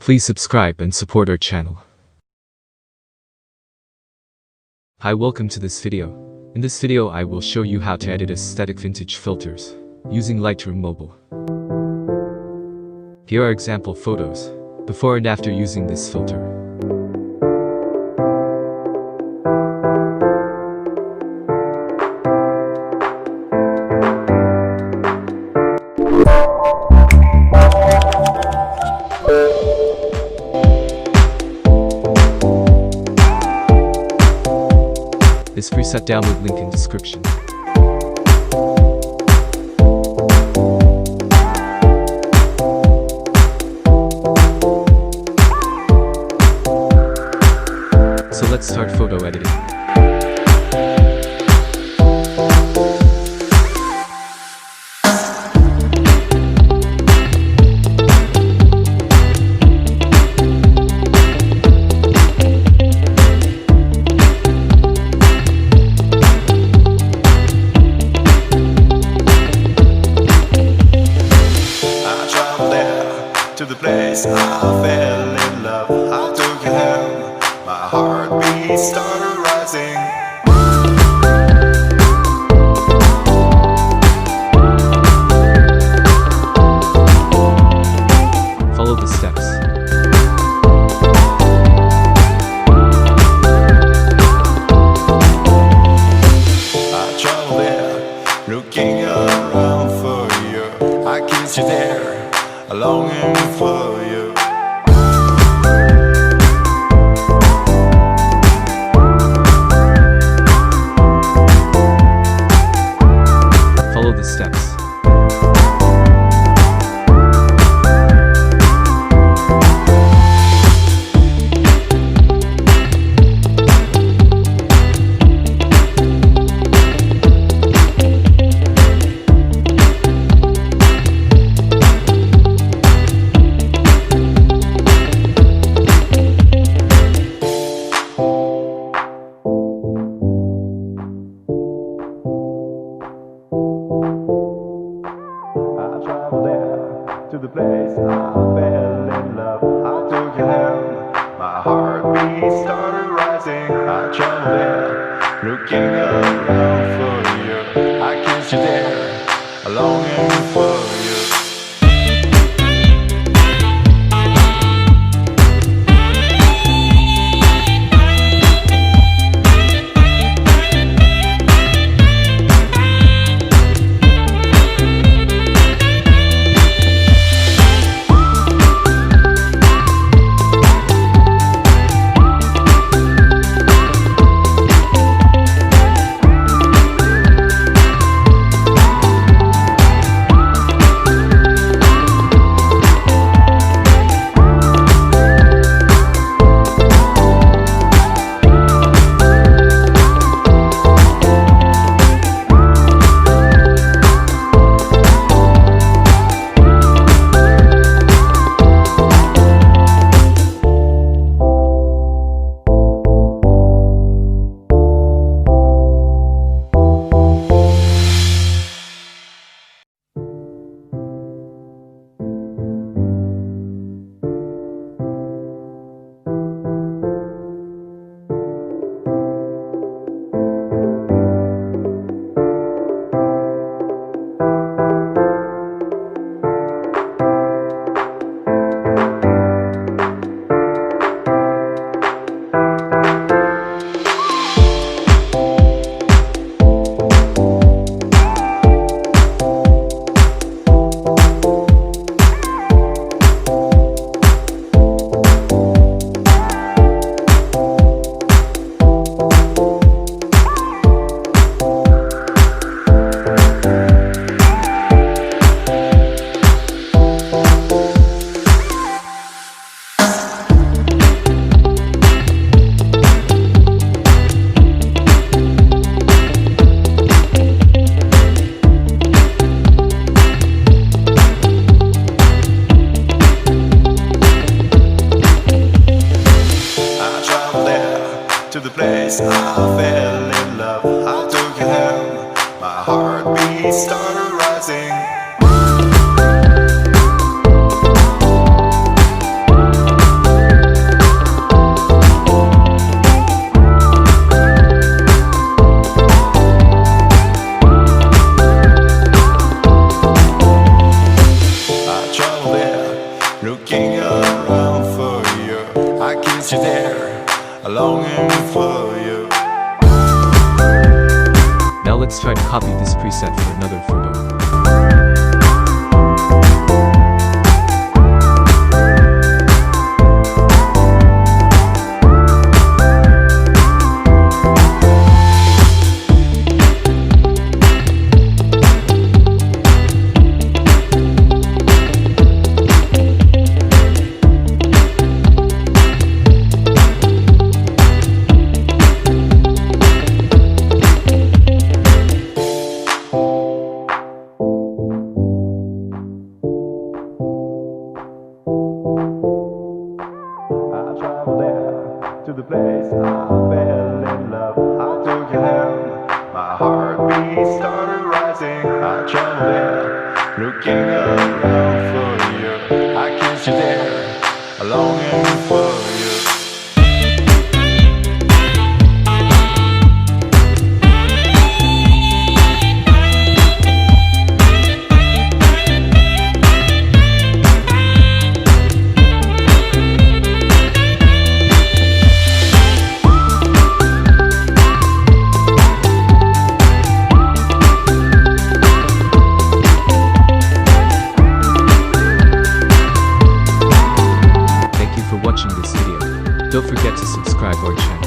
Please subscribe and support our channel. Hi, welcome to this video. In this video I will show you how to edit aesthetic vintage filters using Lightroom mobile. Here are example photos, before and after using this filter. This preset download link in description. So let's start photo editing. To the place I fell in love, I took your hand, my heartbeat started rising. Follow the steps. I traveled there, looking around for you. I kissed you there, longing for you. Follow the steps. To the place I fell in love, I took your hand, my heartbeat started rising. I traveled there, looking around for you. I kissed you there, longing for you. To the place I fell in love, I took your hand, my heartbeat started rising. kiss you there, longing for you. Now let's try to copy this preset for another photo. To the place I fell in love, I took you there. My heartbeat started rising, I traveled there, looking around for you. I kissed you there, longing for you. Watching this video. Don't forget to subscribe our channel.